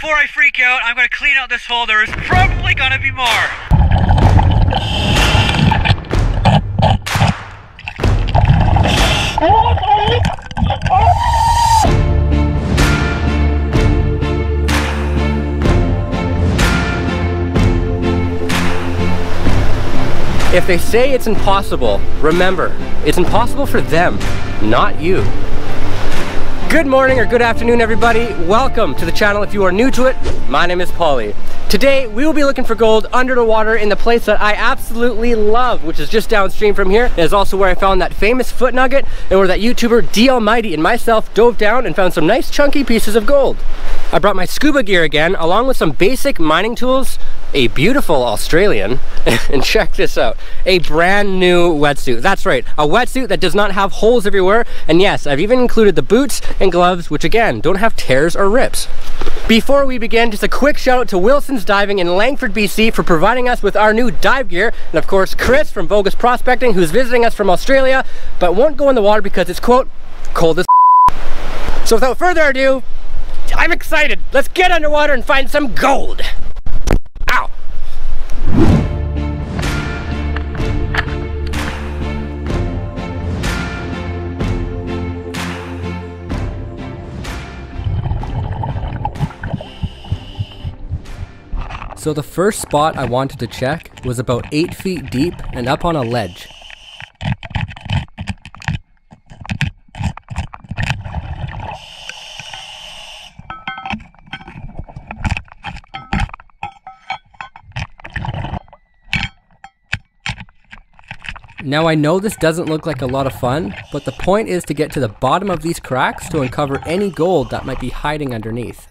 before I freak out, I'm gonna clean out this hole. There is probably gonna be more. If they say it's impossible, remember, it's impossible for them, not you. Good morning or good afternoon, everybody. Welcome to the channel if you are new to it. My name is Paulie. Today, we will be looking for gold under the water in the place that I absolutely love, which is just downstream from here. It is also where I found that famous foot nugget and where that YouTuber D Almighty and myself dove down and found some nice chunky pieces of gold. I brought my scuba gear again, along with some basic mining tools, a beautiful Australian, and check this out, a brand new wetsuit. That's right, a wetsuit that does not have holes everywhere, and yes, I've even included the boots and gloves, which again, don't have tears or rips. Before we begin, just a quick shout out to Wilson's Diving in Langford, BC for providing us with our new dive gear, and of course Chris from Bogus Prospecting, who's visiting us from Australia, but won't go in the water because it's, quote, cold as So without further ado, I'm excited. Let's get underwater and find some gold. Ow. So the first spot I wanted to check was about 8 feet deep and up on a ledge. Now I know this doesn't look like a lot of fun, but the point is to get to the bottom of these cracks to uncover any gold that might be hiding underneath.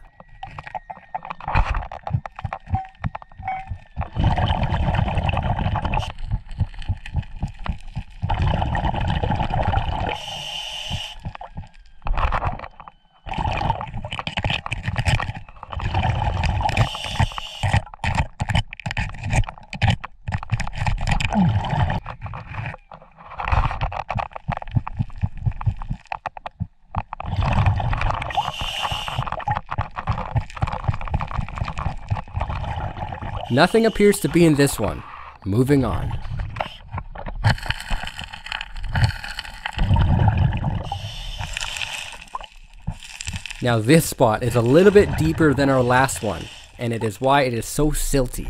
Nothing appears to be in this one. Moving on. Now this spot is a little bit deeper than our last one, and it is why it is so silty.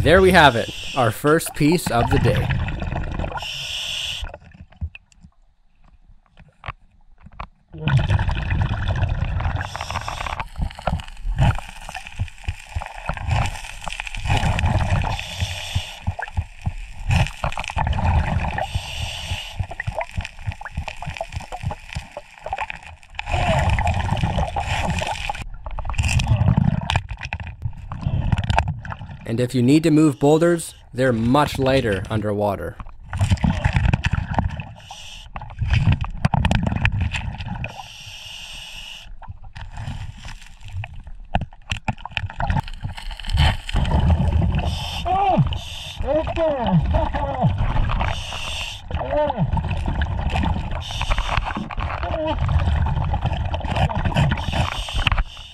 There we have it, our first piece of the day. And if you need to move boulders, they're much lighter underwater.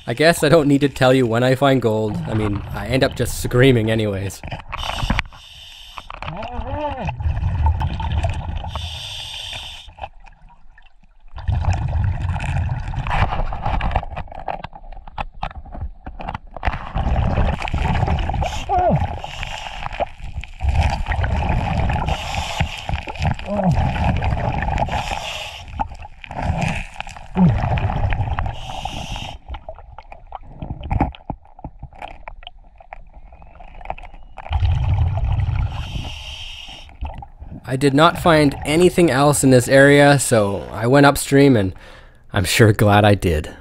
I guess I don't need to tell you when I find gold. I mean, I end up just screaming anyways. I did not find anything else in this area, so I went upstream and I'm sure glad I did.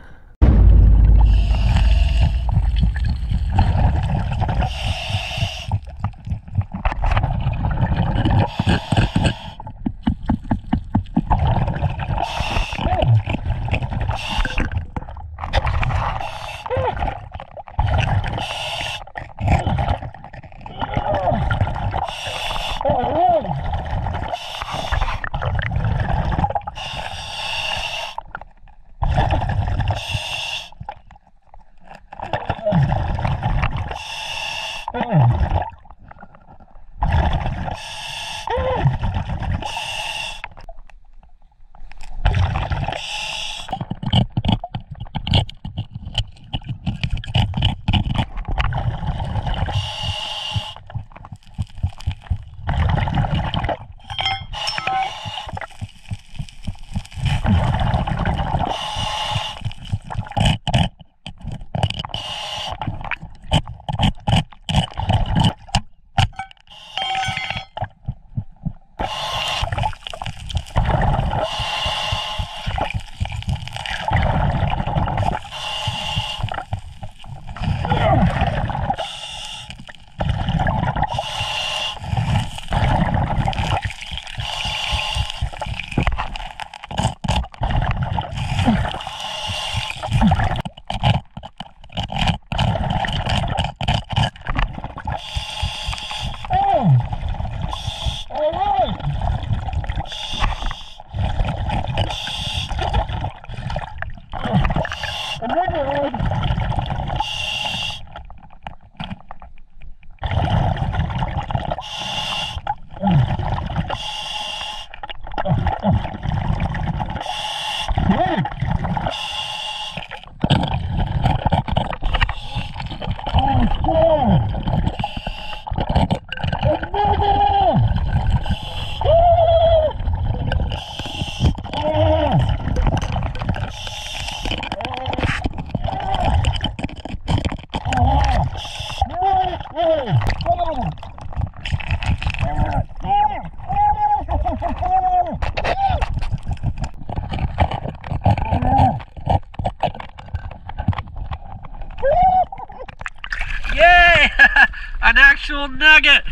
An actual nugget!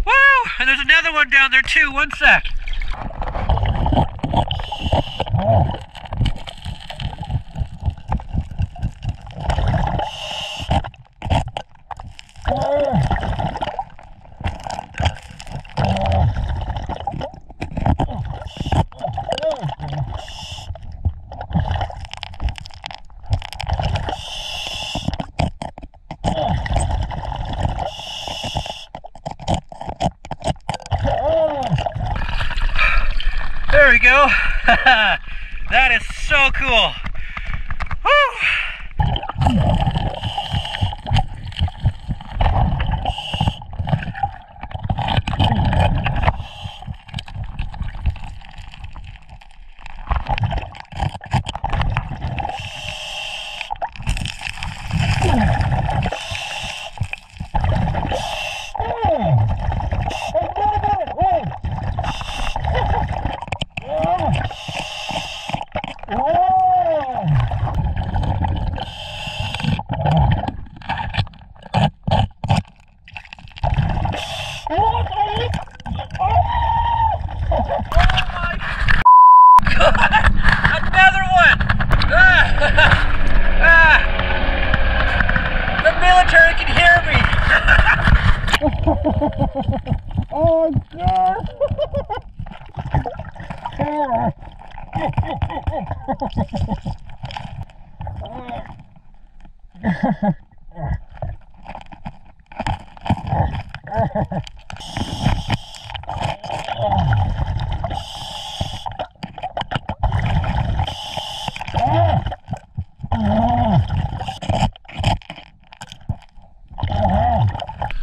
Woo! And there's another one down there too. One sec. There we go. That is so cool. Woo! Another one! The military can hear me! Oh, God!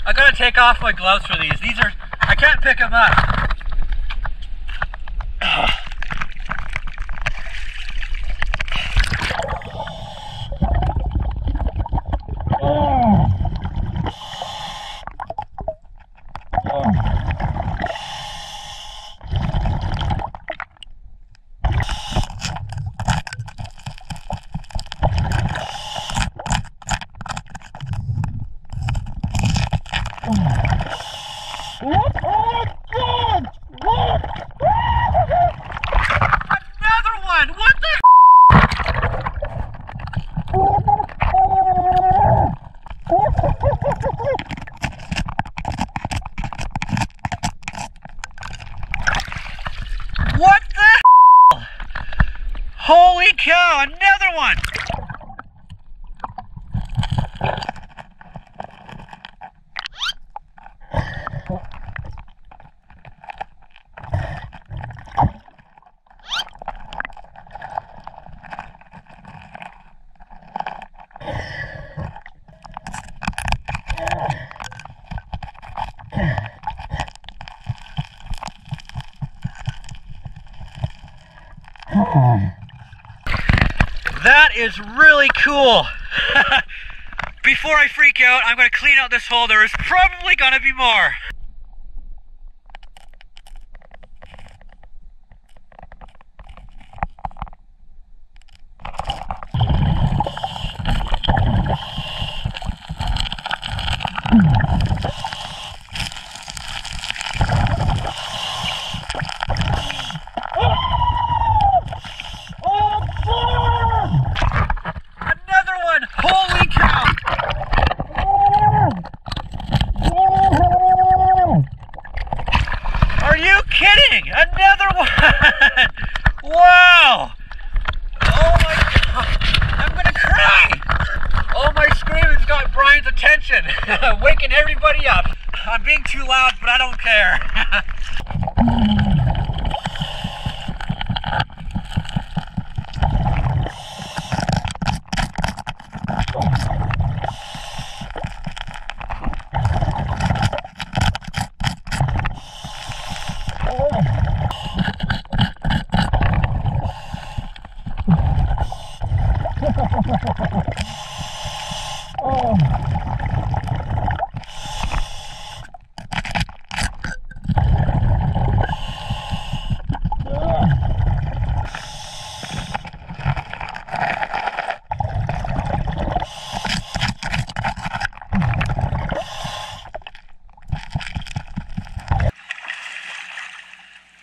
I gotta take off my gloves for these. These are, I can't pick them up. Another one! What the What the Holy cow, another one! That is really cool. Before I freak out, I'm going to clean out this hole. There is probably going to be more. Another one! Wow! Oh my god! I'm gonna cry! Oh, my screaming's got Brian's attention, waking everybody up. I'm being too loud, but I don't care.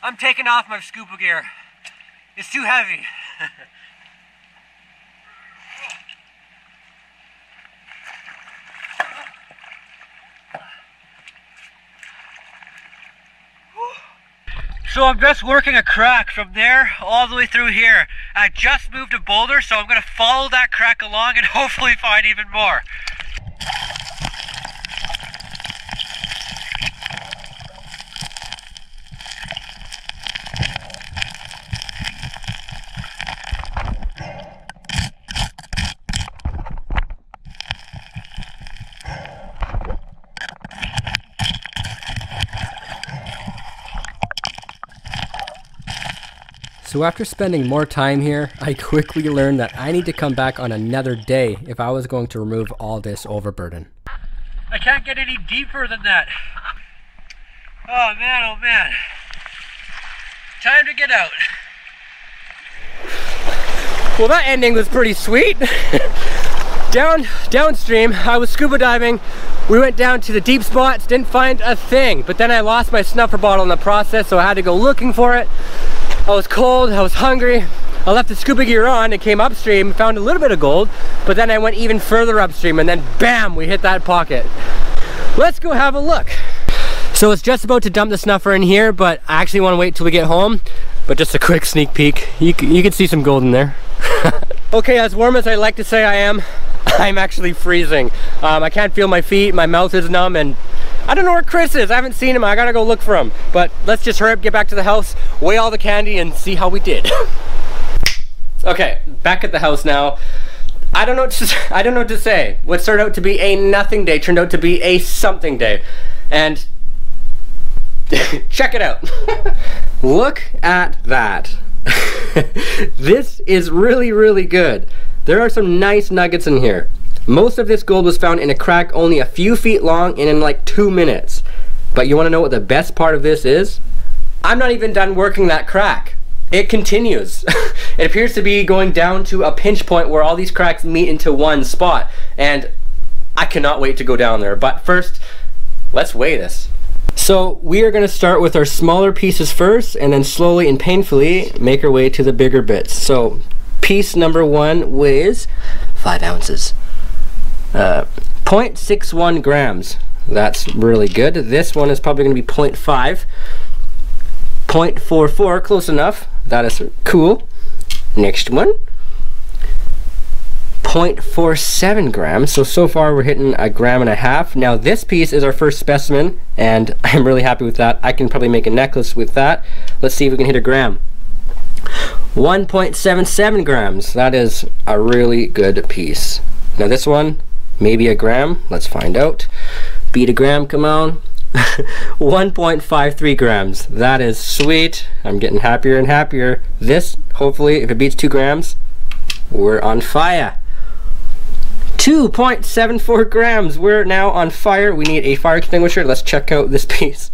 I'm taking off my scuba gear. It's too heavy. So I'm just working a crack from there all the way through here. I just moved a boulder, so I'm going to follow that crack along and hopefully find even more. So after spending more time here, I quickly learned that I need to come back on another day if I was going to remove all this overburden. I can't get any deeper than that. Oh man, time to get out. Well, that ending was pretty sweet. Downstream, I was scuba diving. We went down to the deep spots, didn't find a thing, but then I lost my snuffer bottle in the process, so I had to go looking for it. I was cold, I was hungry. I left the scuba gear on and came upstream, found a little bit of gold, but then I went even further upstream and then bam, we hit that pocket. Let's go have a look. So it's just about to dump the snuffer in here, but I actually want to wait till we get home. But just a quick sneak peek, you can see some gold in there. Okay, as warm as I like to say I am, I'm actually freezing. I can't feel my feet, my mouth is numb, and I don't know where Chris is. I haven't seen him. I gotta go look for him. But let's just hurry up, get back to the house, weigh all the candy, and see how we did. Okay, back at the house now. I don't know what to say. What started out to be a nothing day turned out to be a something day. And check it out. Look at that. This is really, really good. There are some nice nuggets in here. Most of this gold was found in a crack only a few feet long and in like 2 minutes. But you want to know what the best part of this is? I'm not even done working that crack. It continues. It appears to be going down to a pinch point where all these cracks meet into one spot. And I cannot wait to go down there. But first, let's weigh this. So we are going to start with our smaller pieces first and then slowly and painfully make our way to the bigger bits. So piece number 1 weighs 5 ounces. 0.61 grams. That's really good. This one is probably going to be 0.5. 0.44, close enough. That is cool. Next one. 0.47 grams. So far we're hitting 1.5 grams. Now this piece is our first specimen and I'm really happy with that. I can probably make a necklace with that. Let's see if we can hit 1 gram. 1.77 grams. That is a really good piece. Now this one, maybe 1 gram. Let's find out. Beat 1 gram, come on. 1.53 grams. That is sweet. I'm getting happier and happier. This, hopefully, if it beats 2 grams, we're on fire. 2.74 grams. We're now on fire. We need a fire extinguisher. Let's check out this piece.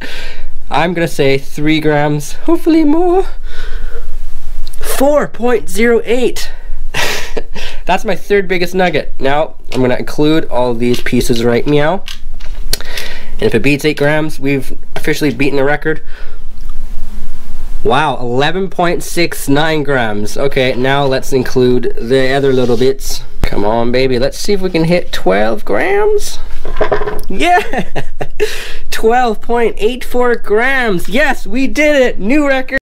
I'm gonna say 3 grams, hopefully more. 4.08. That's my 3rd biggest nugget. Now I'm gonna include all these pieces right meow. And if it beats 8 grams, we've officially beaten the record. Wow, 11.69 grams. Okay, now let's include the other little bits. Come on, baby. Let's see if we can hit 12 grams. Yeah! 12.84 grams. Yes, we did it. New record.